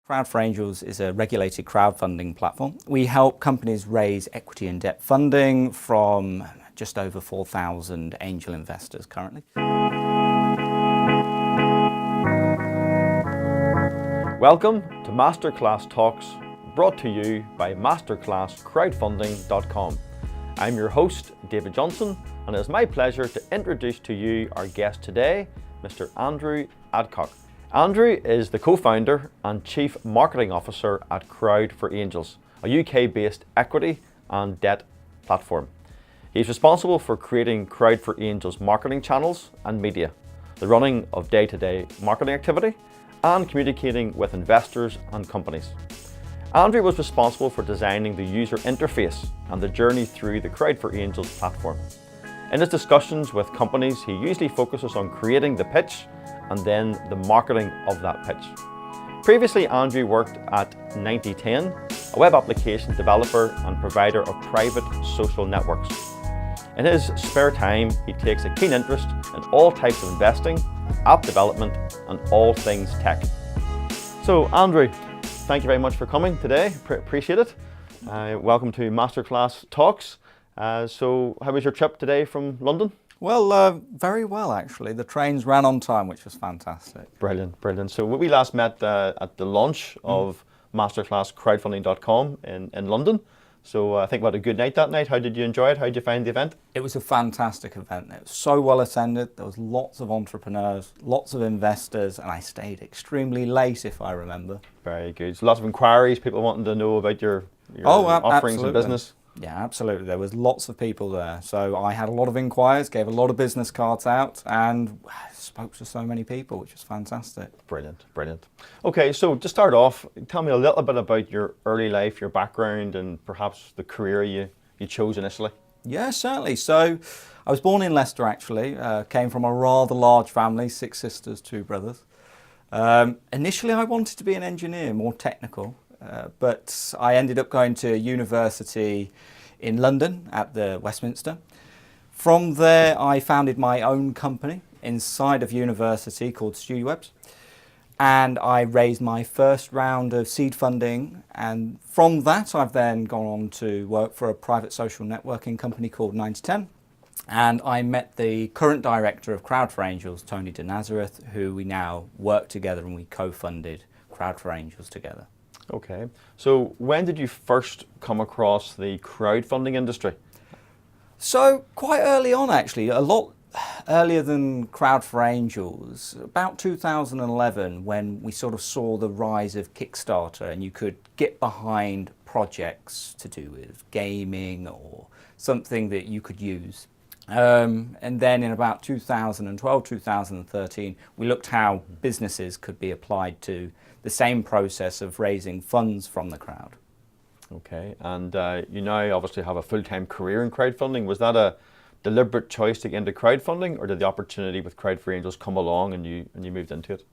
Crowd4Angels is a regulated crowdfunding platform. We help companies raise equity and debt funding from just over 4,000 angel investors currently. Welcome to MasterClass Talks, brought to you by MasterClassCrowdfunding.com. I'm your host, David Johnson, and it is my pleasure to introduce to you our guest today, Mr. Andrew Adcock. Andrew is the co-founder and Chief Marketing Officer at Crowd4Angels, a UK-based equity and debt platform. He's responsible for creating Crowd4Angels marketing channels and media, the running of day-to-day marketing activity, and communicating with investors and companies. Andrew was responsible for designing the user interface and the journey through the Crowd4Angels platform. In his discussions with companies, he usually focuses on creating the pitch and then the marketing of that pitch. Previously, Andrew worked at 9010, a web application developer and provider of private social networks. In his spare time, he takes a keen interest in all types of investing, app development, and all things tech. So, Andrew, thank you very much for coming today. Appreciate it. Welcome to Masterclass Talks. So, how was your trip today from London? Well, very well actually. The trains ran on time, which was fantastic. Brilliant, brilliant. So we last met at the launch of MasterClassCrowdfunding.com in London. So I think we had a good night that night. How did you enjoy it? How did you find the event? It was a fantastic event. It was so well attended. There was lots of entrepreneurs, lots of investors, and I stayed extremely late, if I remember. Very good. So lots of inquiries, people wanting to know about your offerings and business. Yeah, absolutely. There was lots of people there. So I had a lot of inquiries, gave a lot of business cards out, and spoke to so many people, which was fantastic. Brilliant, brilliant. Okay, so to start off, tell me a little bit about your early life, your background, and perhaps the career you chose initially. Yeah, certainly. So I was born in Leicester, actually. Came from a rather large family, 6 sisters, 2 brothers. Initially, I wanted to be an engineer, more technical. But I ended up going to university in London at the Westminster. From there, I founded my own company inside of university called StudioWebs. And I raised my first round of seed funding. And from that, I've then gone on to work for a private social networking company called 9010. And I met the current director of Crowd4Angels, Tony de Nazareth, who we now work together, and we co-funded Crowd4Angels together. Okay, so when did you first come across the crowdfunding industry? So quite early on, actually, a lot earlier than Crowd4Angels, about 2011, when we sort of saw the rise of Kickstarter and you could get behind projects to do with gaming or something that you could use. And then in about 2012, 2013, we looked how businesses could be applied to the same process of raising funds from the crowd. Okay, and you now obviously have a full-time career in crowdfunding. Was that a deliberate choice to get into crowdfunding, or did the opportunity with Crowd4Angels come along and you moved into it?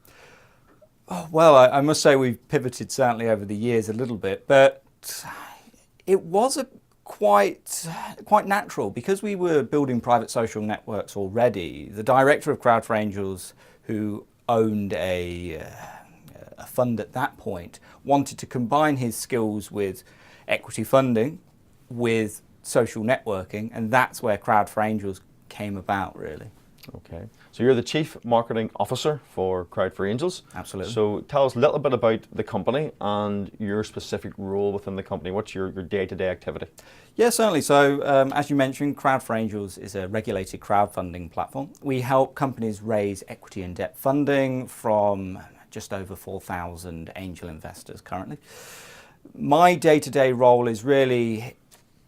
Oh, well, I must say we've pivoted certainly over the years a little bit, but it was quite natural because we were building private social networks already. The director of Crowd4Angels, who owned a fund at that point, wanted to combine his skills with equity funding with social networking, and that's where Crowd4Angels came about, really. Okay, so you're the Chief Marketing Officer for Crowd4Angels. Absolutely. So tell us a little bit about the company and your specific role within the company. What's your day-to-day activity? Yeah, certainly. So as you mentioned, Crowd4Angels is a regulated crowdfunding platform. We help companies raise equity and debt funding from just over 4,000 angel investors currently. My day-to-day role is really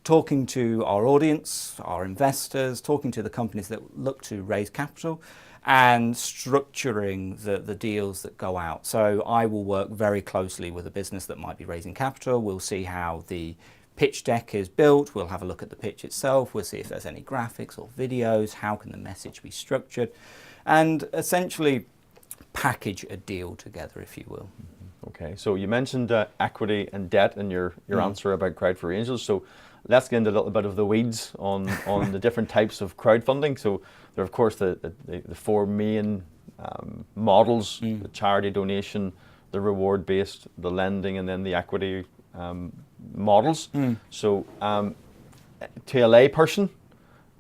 talking to our audience, our investors, talking to the companies that look to raise capital, and structuring the deals that go out. So I will work very closely with a business that might be raising capital. We'll see how the pitch deck is built. We'll have a look at the pitch itself. We'll see if there's any graphics or videos. How can the message be structured? And essentially package a deal together, if you will. Okay, so you mentioned equity and debt in your answer about Crowd4Angels. So let's get into a little bit of the weeds on the different types of crowdfunding. So there are, of course, the 4 main models: the charity donation, the reward-based, the lending, and then the equity models. So to a lay person,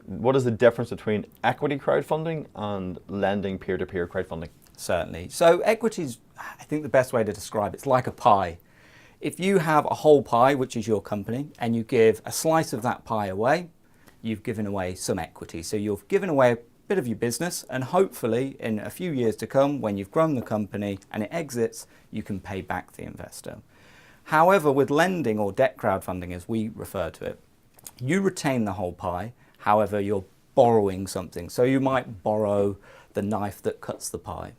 what is the difference between equity crowdfunding and lending peer-to-peer crowdfunding? Certainly. So equities, I think the best way to describe it's like a pie. If you have a whole pie, which is your company, and you give a slice of that pie away, you've given away some equity. So you've given away a bit of your business, and hopefully in a few years to come, when you've grown the company and it exits, you can pay back the investor. However, with lending or debt crowdfunding, as we refer to it, you retain the whole pie. However, you're borrowing something. So you might borrow the knife that cuts the pie.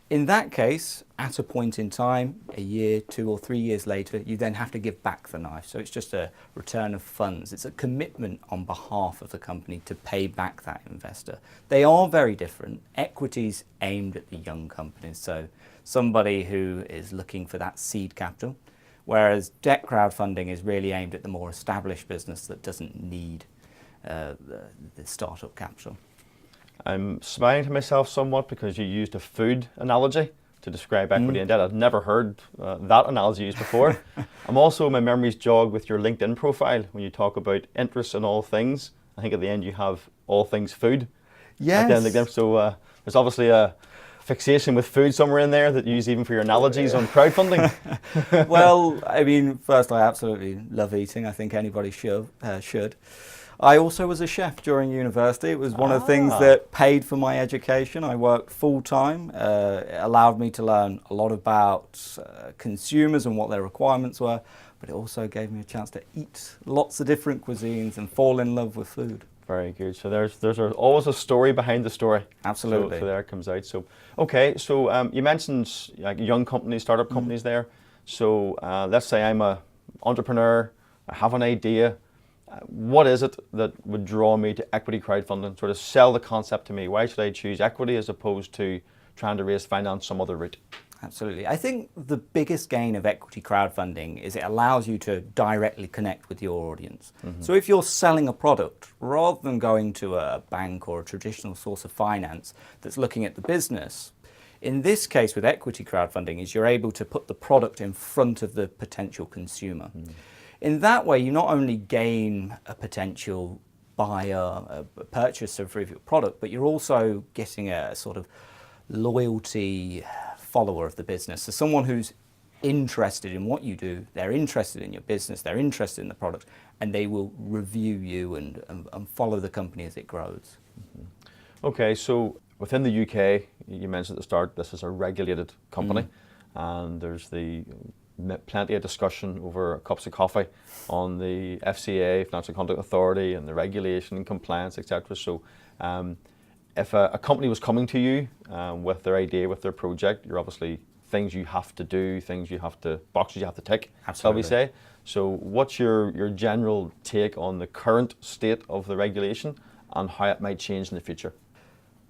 In that case, at a point in time, a year, 2 or 3 years later, you then have to give back the knife. So it's just a return of funds. It's a commitment on behalf of the company to pay back that investor. They are very different. Equities aimed at the young companies. So somebody who is looking for that seed capital, whereas debt crowdfunding is really aimed at the more established business that doesn't need the startup capital. I'm smiling to myself somewhat because you used a food analogy to describe equity and debt. I've never heard that analogy used before. I'm also, my memory's jogged with your LinkedIn profile when you talk about interests in all things. I think at the end you have all things food. Yes. At the end of LinkedIn. So there's obviously a fixation with food somewhere in there that you use even for your analogies on crowdfunding. Well, I mean, first, I absolutely love eating. I think anybody should. I also was a chef during university. It was one of the things that paid for my education. I worked full-time. It allowed me to learn a lot about consumers and what their requirements were, but it also gave me a chance to eat lots of different cuisines and fall in love with food. Very good. So there's always a story behind the story. Absolutely. So there it comes out. So okay. So you mentioned like young companies, startup companies there. So let's say I'm an entrepreneur. I have an idea. What is it that would draw me to equity crowdfunding? Sort of sell the concept to me. Why should I choose equity as opposed to trying to raise finance some other route? Absolutely. I think the biggest gain of equity crowdfunding is it allows you to directly connect with your audience. So if you're selling a product, rather than going to a bank or a traditional source of finance that's looking at the business, in this case with equity crowdfunding is you're able to put the product in front of the potential consumer. In that way, you not only gain a potential buyer, a purchaser for your product, but you're also getting a sort of loyalty follower of the business. So someone who's interested in what you do, they're interested in your business, they're interested in the product, and they will review you and follow the company as it grows. Okay, so within the UK, you mentioned at the start, this is a regulated company, and there's plenty of discussion over cups of coffee on the FCA, Financial Conduct Authority, and the regulation and compliance, etc. So if a company was coming to you with their idea, with their project, you're obviously things you have to do, boxes you have to tick, shall we say. So what's your general take on the current state of the regulation and how it might change in the future?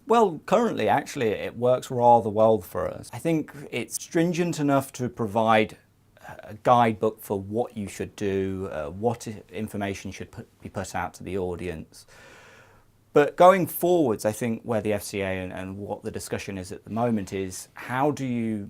Well, currently, actually, it works rather well for us. I think it's stringent enough to provide a guidebook for what you should do, what information should be put out to the audience. But going forwards, I think where the FCA and what the discussion is at the moment is how do you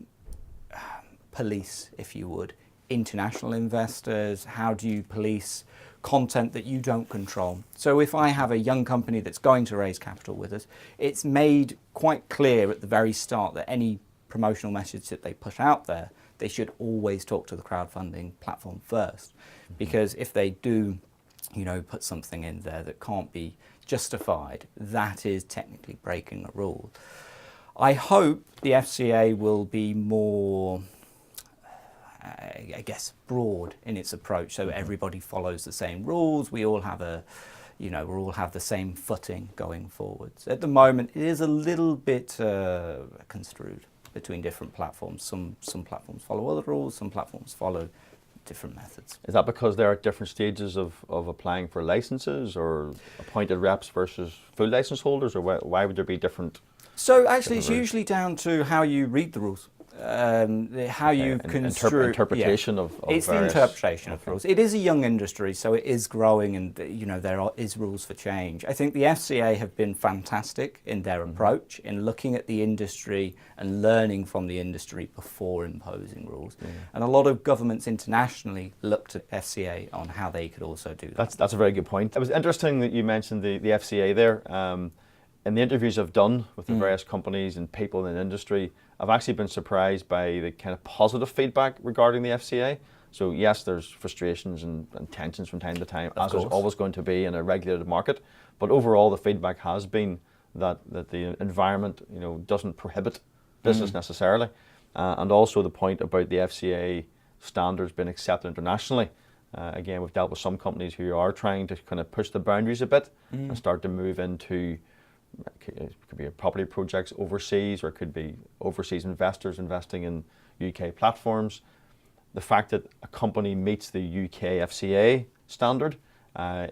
police, if you would, international investors? How do you police content that you don't control? So if I have a young company that's going to raise capital with us, it's made quite clear at the very start that any promotional message that they put out there, they should always talk to the crowdfunding platform first. Because if they do, put something in there that can't be justified, that is technically breaking a rule. I hope the FCA will be more, broad in its approach, so everybody follows the same rules. We all have we all have the same footing going forwards. At the moment, it is a little bit construed between different platforms. Some platforms follow other rules, some platforms follow different methods. Is that because there are different stages of applying for licenses, or appointed reps versus full license holders, or why would there be different? So actually it's usually down to how you read the rules. how you construe interpretation of it's the various, interpretation of rules. It is a young industry, so it is growing, and there is rules for change. I think the FCA have been fantastic in their approach in looking at the industry and learning from the industry before imposing rules. And a lot of governments internationally looked at FCA on how they could also do that. That's a very good point. It was interesting that you mentioned the FCA there. In the interviews I've done with the various companies and people in the industry, I've actually been surprised by the kind of positive feedback regarding the FCA. So yes, there's frustrations and tensions from time to time, as there's always going to be in a regulated market. But overall, the feedback has been that the environment, doesn't prohibit business necessarily, and also the point about the FCA standards being accepted internationally. Again, we've dealt with some companies who are trying to kind of push the boundaries a bit and start to move into. It could be property projects overseas, or it could be overseas investors investing in UK platforms. The fact that a company meets the UK FCA standard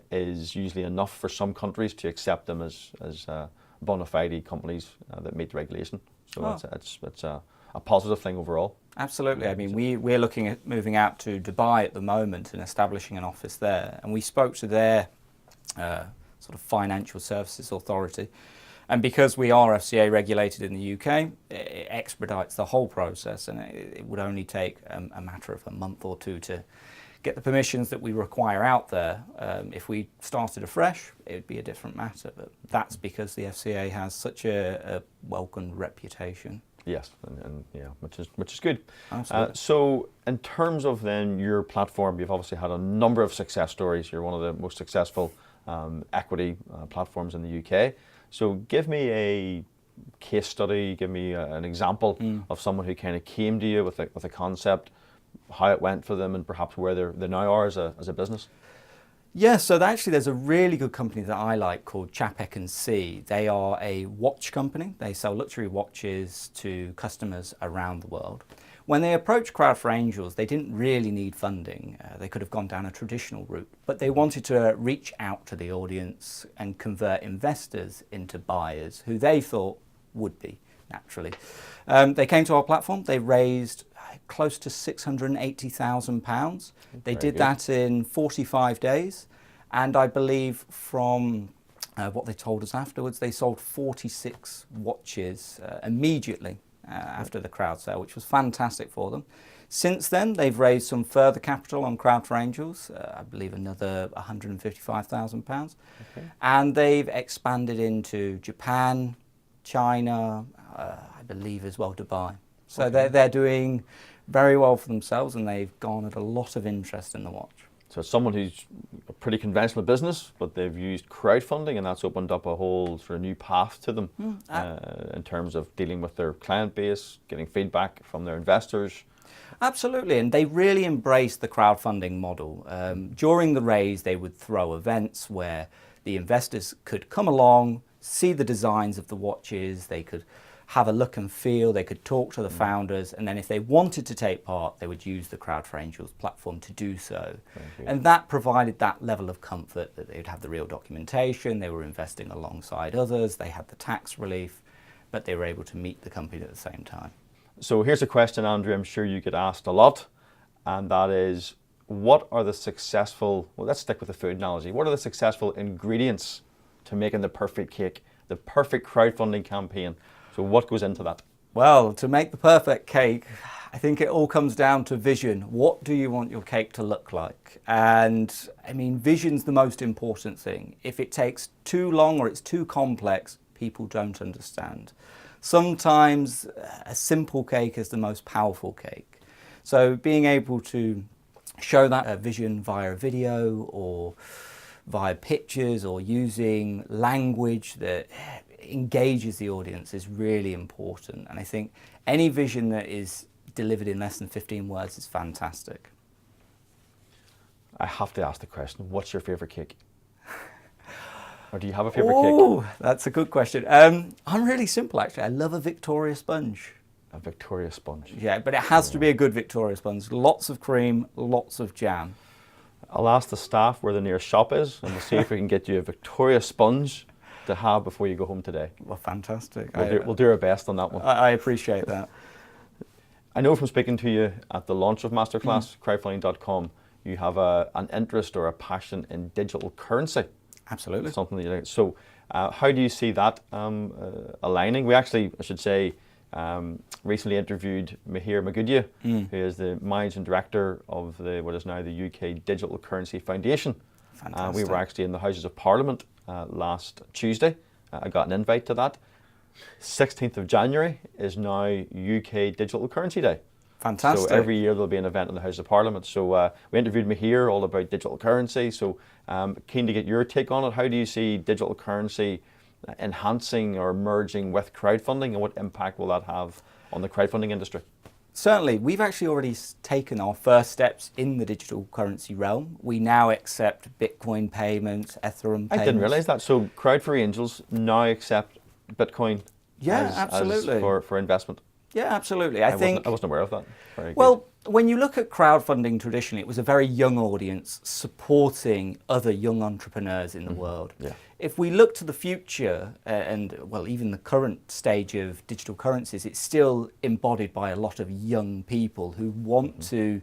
is usually enough for some countries to accept them as bona fide companies that meet the regulation. So it's a positive thing overall. Absolutely. I mean, we're looking at moving out to Dubai at the moment and establishing an office there. And we spoke to their sort of financial services authority. And because we are FCA regulated in the UK, it expedites the whole process, and it would only take a matter of a month or two to get the permissions that we require out there. If we started afresh, it would be a different matter, but that's because the FCA has such a welcomed reputation. Yes, and yeah, which is good. Absolutely. So in terms of then your platform, you've obviously had a number of success stories. You're one of the most successful equity platforms in the UK. So give me a case study, give me an example of someone who kind of came to you with a concept, how it went for them, and perhaps where they now are as a business. Yeah, so actually there's a really good company that I like called Chapek & C. They are a watch company. They sell luxury watches to customers around the world. When they approached Crowd for Angels, they didn't really need funding. They could have gone down a traditional route, but they wanted to reach out to the audience and convert investors into buyers who they thought would be, naturally. They came to our platform. They raised close to £680,000. They did that in 45 days. And I believe from what they told us afterwards, they sold 46 watches immediately after the crowd sale, which was fantastic for them. Since then, they've raised some further capital on Crowd for Angels, I believe another £155,000. And they've expanded into Japan, China, I believe as well Dubai. So they're doing very well for themselves, and they've garnered a lot of interest in the watch. So it's someone who's a pretty conventional business, but they've used crowdfunding, and that's opened up a whole sort of new path to them in terms of dealing with their client base, getting feedback from their investors. Absolutely, and they really embraced the crowdfunding model. During the raise, they would throw events where the investors could come along, see the designs of the watches, they could have a look and feel, they could talk to the founders, and then if they wanted to take part, they would use the Crowd for Angels platform to do so. And that provided that level of comfort that they would have the real documentation, they were investing alongside others, they had the tax relief, but they were able to meet the company at the same time. So here's a question, Andrew, I'm sure you get asked a lot, and that is, what are the successful, well, let's stick with the food analogy, what are the successful ingredients to making the perfect cake, the perfect crowdfunding campaign? So what goes into that? Well, to make the perfect cake, I think it all comes down to vision. What do you want your cake to look like? And I mean, vision's the most important thing. If it takes too long or it's too complex, people don't understand. Sometimes a simple cake is the most powerful cake. So being able to show that vision via a video or via pictures or using language that engages the audience is really important. And I think any vision that is delivered in less than 15 words is fantastic. I have to ask the question, what's your favourite cake? Or do you have a favourite cake? Oh, that's a good question. I'm really simple, actually. I love a Victoria sponge. A Victoria sponge? Yeah, but it has to be a good Victoria sponge. Lots of cream, lots of jam. I'll ask the staff where the nearest shop is, and we'll see if we can get you a Victoria sponge to have before you go home today. Well, fantastic. We'll do our best on that one. I appreciate that. I know from speaking to you at the launch of MasterClass Crowdfunding.com, you have an interest or a passion in digital currency. Absolutely. Something that you like. So how do you see that aligning? We actually, I should say, recently interviewed Mihir Magudia, who is the managing director of what is now the UK Digital Currency Foundation. Fantastic. We were actually in the Houses of Parliament last Tuesday. I got an invite to that. 16th of January is now UK Digital Currency Day. Fantastic. So every year there'll be an event in the House of Parliament. So we interviewed Mihir all about digital currency. So keen to get your take on it. How do you see digital currency enhancing or merging with crowdfunding, and what impact will that have on the crowdfunding industry? Certainly, we've actually already taken our first steps in the digital currency realm. We now accept Bitcoin payments, Ethereum payments. I didn't realise that. So Crowd for Angels now accept Bitcoin absolutely. for investment. Yeah, absolutely. I wasn't aware of that. Very well, when you look at crowdfunding traditionally, it was a very young audience supporting other young entrepreneurs in the world. Yeah. If we look to the future, even the current stage of digital currencies, it's still embodied by a lot of young people who want to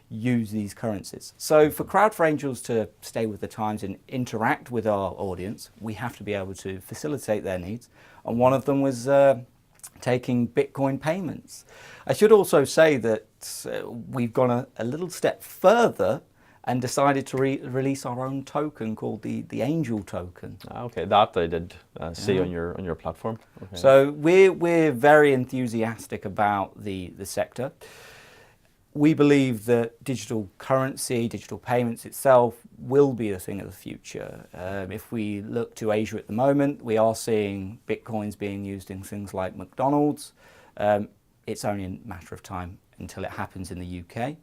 use these currencies. So for Crowd for Angels to stay with the times and interact with our audience, we have to be able to facilitate their needs. And one of them was taking Bitcoin payments. I should also say that we've gone a little step further and decided to release our own token called the Angel token. Okay, that I did see on your platform. Okay. So we're very enthusiastic about the sector. We believe that digital currency, digital payments itself will be a thing of the future. If we look to Asia at the moment, we are seeing Bitcoins being used in things like McDonald's. It's only a matter of time until it happens in the UK.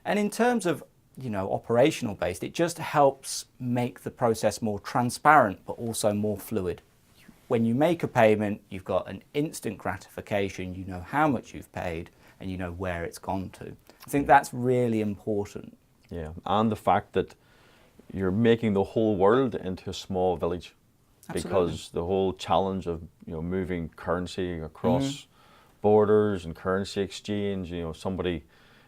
And in terms of operational based, it just helps make the process more transparent, but also more fluid. When you make a payment, you've got an instant gratification, you know how much you've paid, and you know where it's gone to. I think that's really important. Yeah, and the fact that you're making the whole world into a small village. Absolutely. Because the whole challenge of moving currency across borders and currency exchange, somebody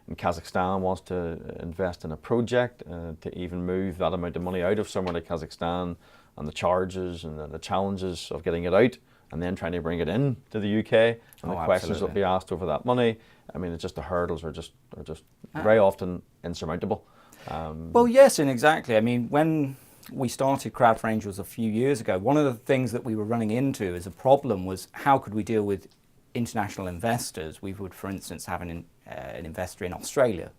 in Kazakhstan wants to invest in a project, to even move that amount of money out of somewhere like Kazakhstan, and the charges and the challenges of getting it out and then trying to bring it in to the UK, and the questions that will be asked over that money. I mean, it's just the hurdles are just very often insurmountable. Well, yes, and exactly. I mean, when we started Crowd for Angels a few years ago, one of the things that we were running into as a problem was how could we deal with international investors. We would, for instance, have an investor in Australia.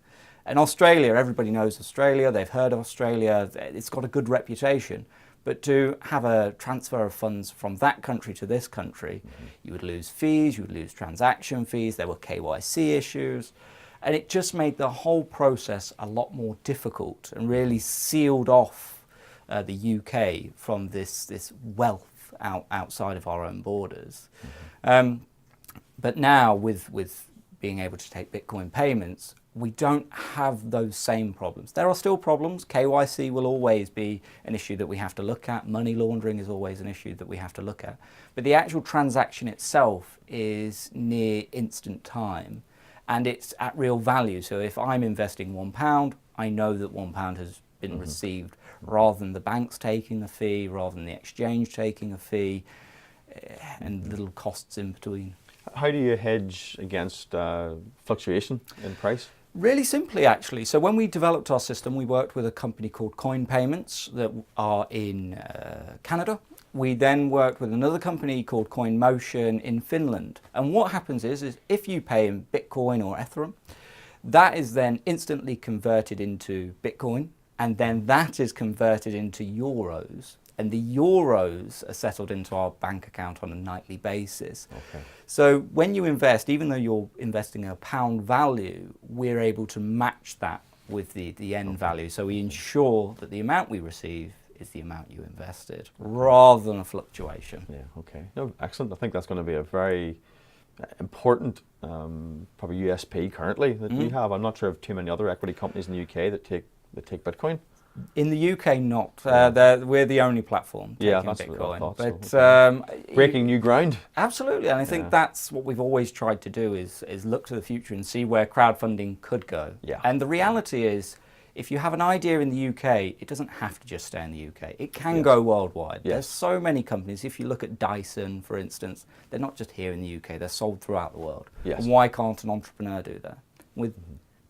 And Australia, everybody knows Australia, they've heard of Australia, it's got a good reputation. But to have a transfer of funds from that country to this country, you would lose fees, you would lose transaction fees, there were KYC issues. And it just made the whole process a lot more difficult and really sealed off the UK from this wealth outside of our own borders. But now with being able to take Bitcoin payments, we don't have those same problems. There are still problems. KYC will always be an issue that we have to look at. Money laundering is always an issue that we have to look at. But the actual transaction itself is near instant time, and it's at real value. So if I'm investing £1, I know that £1 has been received, rather than the banks taking a fee, rather than the exchange taking a fee, and little costs in between. How do you hedge against fluctuation in price? Really simply, actually. So when we developed our system, we worked with a company called Coin Payments that are in Canada. We then worked with another company called Coin Motion in Finland. And what happens is if you pay in Bitcoin or Ethereum, that is then instantly converted into Bitcoin, and then that is converted into euros. And the euros are settled into our bank account on a nightly basis. Okay. So when you invest, even though you're investing a pound value, we're able to match that with the end value. So we ensure that the amount we receive is the amount you invested, rather than a fluctuation. Yeah, okay. No, excellent. I think that's going to be a very important probably USP currently that we have. I'm not sure of too many other equity companies in the UK that take Bitcoin. In the UK, not. We're the only platform taking that's Bitcoin. what I thought. But Breaking new ground. absolutely, and I think that's what we've always tried to do is look to the future and see where crowdfunding could go. Yeah. And the reality is, if you have an idea in the UK, it doesn't have to just stay in the UK. It can go worldwide. Yes. There's so many companies. If you look at Dyson, for instance, they're not just here in the UK. They're sold throughout the world. Yes. And why can't an entrepreneur do that? With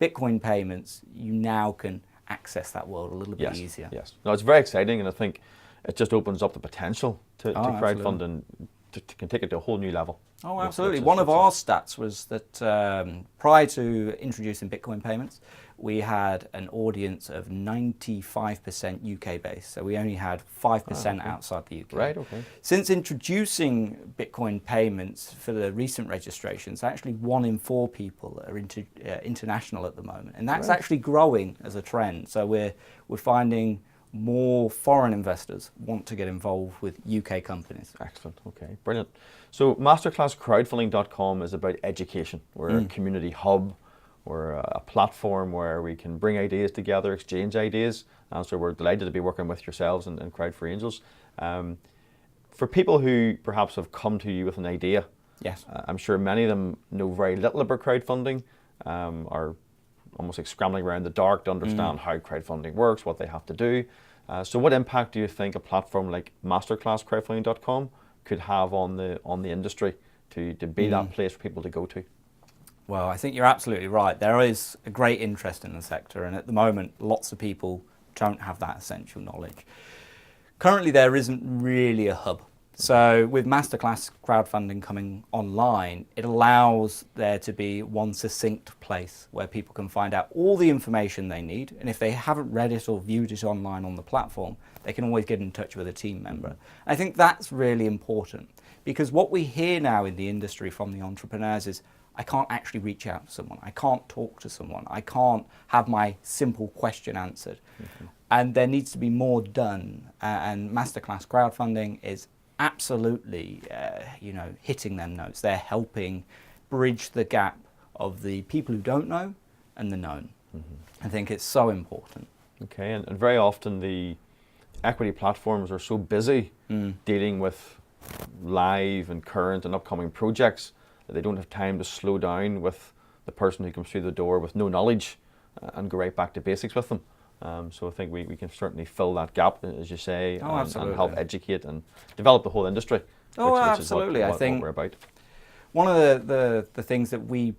Bitcoin payments, you now can access that world a little bit easier. Yes. No, it's very exciting, and I think it just opens up the potential to crowdfund absolutely. and can take it to a whole new level. Oh, absolutely. One of our stats was that prior to introducing Bitcoin payments, we had an audience of 95% UK based. So we only had 5% outside the UK. Right, okay. Since introducing Bitcoin payments for the recent registrations, actually 1 in 4 people are international at the moment. And that's actually growing as a trend. So we're finding more foreign investors want to get involved with UK companies. Excellent. Okay, brilliant. So MasterClassCrowdfunding.com is about education. We're a community hub. We're a platform where we can bring ideas together, exchange ideas. And so we're delighted to be working with yourselves and Crowd for Angels. For people who perhaps have come to you with an idea, Yes. I'm sure many of them know very little about crowdfunding, are almost like scrambling around in the dark to understand how crowdfunding works, what they have to do. So what impact do you think a platform like MasterClassCrowdfunding.com could have on the industry to be that place for people to go to? Well, I think you're absolutely right. There is a great interest in the sector, and at the moment, lots of people don't have that essential knowledge. Currently, there isn't really a hub. So with MasterClass Crowdfunding coming online, it allows there to be one succinct place where people can find out all the information they need. And if they haven't read it or viewed it online on the platform, they can always get in touch with a team member. I think that's really important, because what we hear now in the industry from the entrepreneurs is, I can't actually reach out to someone. I can't talk to someone. I can't have my simple question answered. And there needs to be more done. And MasterClass Crowdfunding is absolutely, hitting them notes. They're helping bridge the gap of the people who don't know and the known. I think it's so important. Okay, and very often the equity platforms are so busy dealing with live and current and upcoming projects that they don't have time to slow down with the person who comes through the door with no knowledge and go right back to basics with them. So I think we can certainly fill that gap, as you say, and help educate and develop the whole industry. Absolutely. Which is I think what we're about. one of the things that we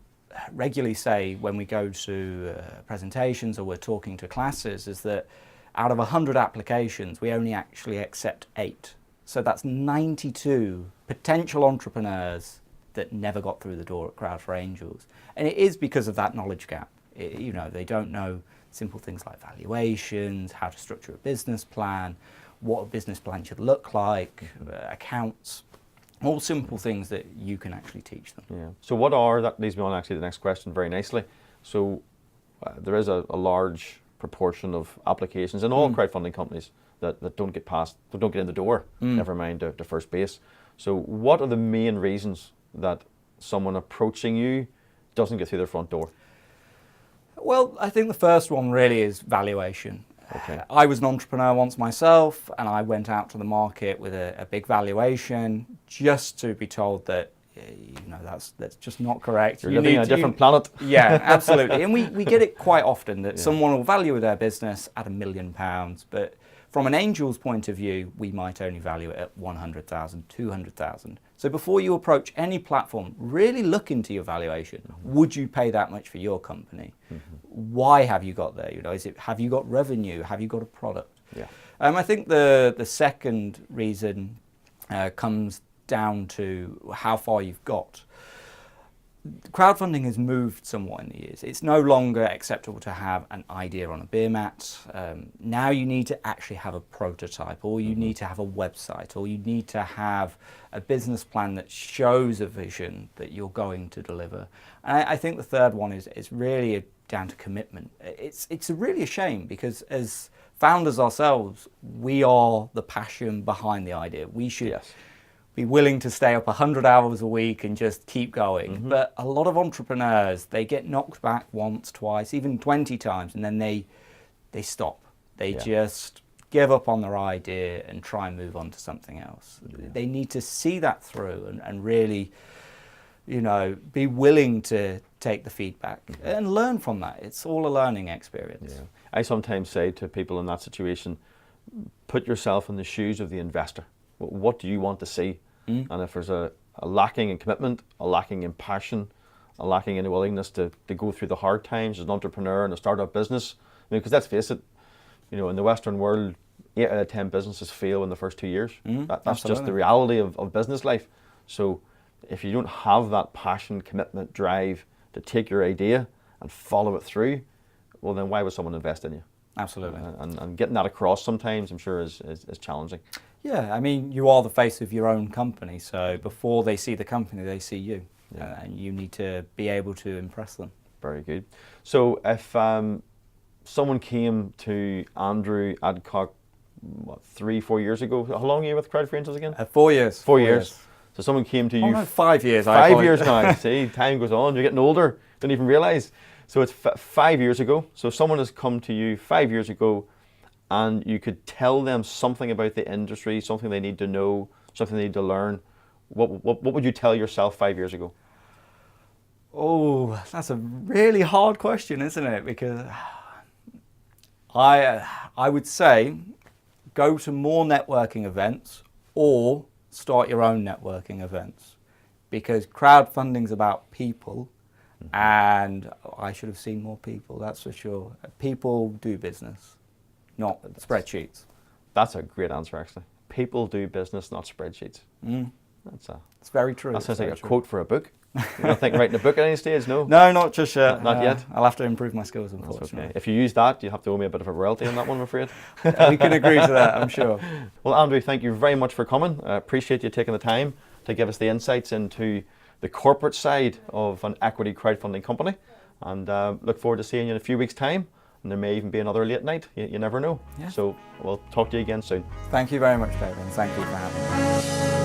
regularly say when we go to presentations or we're talking to classes is that out of 100 applications, we only actually accept 8. So that's 92 potential entrepreneurs that never got through the door at Crowd for Angels. And it is because of that knowledge gap. They don't know simple things like valuations, how to structure a business plan, what a business plan should look like, accounts, all simple things that you can actually teach them. Yeah. So that leads me on actually to the next question very nicely. So there is a large proportion of applications in all crowdfunding companies that don't get in the door, never mind to first base. So what are the main reasons that someone approaching you doesn't get through their front door? Well, I think the first one really is valuation. Okay. I was an entrepreneur once myself, and I went out to the market with a big valuation just to be told that that's just not correct. You're living on a different planet. Yeah, absolutely. And we get it quite often that someone will value their business at £1 million, but from an angel's point of view, we might only value it at 100,000, 200,000. So before you approach any platform, really look into your valuation. Would you pay that much for your company? Why have you got there? Have you got revenue? Have you got a product? Yeah. I think the second reason comes down to how far you've got. Crowdfunding has moved somewhat in the years. It's no longer acceptable to have an idea on a beer mat. Now you need to actually have a prototype, or you need to have a website, or you need to have a business plan that shows a vision that you're going to deliver. And I think the third one is really down to commitment. It's really a shame, because as founders ourselves, we are the passion behind the idea. We should be willing to stay up 100 hours a week and just keep going. But a lot of entrepreneurs, they get knocked back once, twice, even 20 times, and then they stop. They just give up on their idea and try and move on to something else. They need to see that through and really, be willing to take the feedback and learn from that. It's all a learning experience. Yeah. I sometimes say to people in that situation, put yourself in the shoes of the investor. What do you want to see? And if there's a lacking in commitment, a lacking in passion, a lacking in a willingness to go through the hard times as an entrepreneur in a startup business, because let's face it, in the Western world, 8 out of 10 businesses fail in the first 2 years. That's just the reality of business life. So if you don't have that passion, commitment, drive to take your idea and follow it through, well, then why would someone invest in you? Absolutely. And getting that across sometimes, I'm sure, is challenging. Yeah, I mean, you are the face of your own company, so before they see the company, they see you, and you need to be able to impress them. Very good. So if someone came to Andrew Adcock, 3-4 years ago, how long are you with Crowdfunding Angels again? 4 years. 4 years. So someone came to you. Oh, no, 5 years. 5 years now. See, time goes on. You're getting older. Don't even realize. So it's 5 years ago. So someone has come to you 5 years ago, and you could tell them something about the industry, something they need to know, something they need to learn. What would you tell yourself 5 years ago? Oh, that's a really hard question, isn't it? Because I would say go to more networking events or start your own networking events, because crowdfunding's about people, and I should have seen more people, that's for sure. People do business, not spreadsheets. That's a great answer, actually. People do business, not spreadsheets. It's very true. That sounds like a quote for a book. You're not thinking writing a book at any stage, no? No, not just yet. Not yet? I'll have to improve my skills, unfortunately. Okay. If you use that, you have to owe me a bit of a royalty on that one, I'm afraid. We can agree to that, I'm sure. Well, Andrew, thank you very much for coming. I appreciate you taking the time to give us the insights into the corporate side of an equity crowdfunding company. And look forward to seeing you in a few weeks' time. And there may even be another late night. You never know. Yeah. So we'll talk to you again soon. Thank you very much, David, and thank you for having me.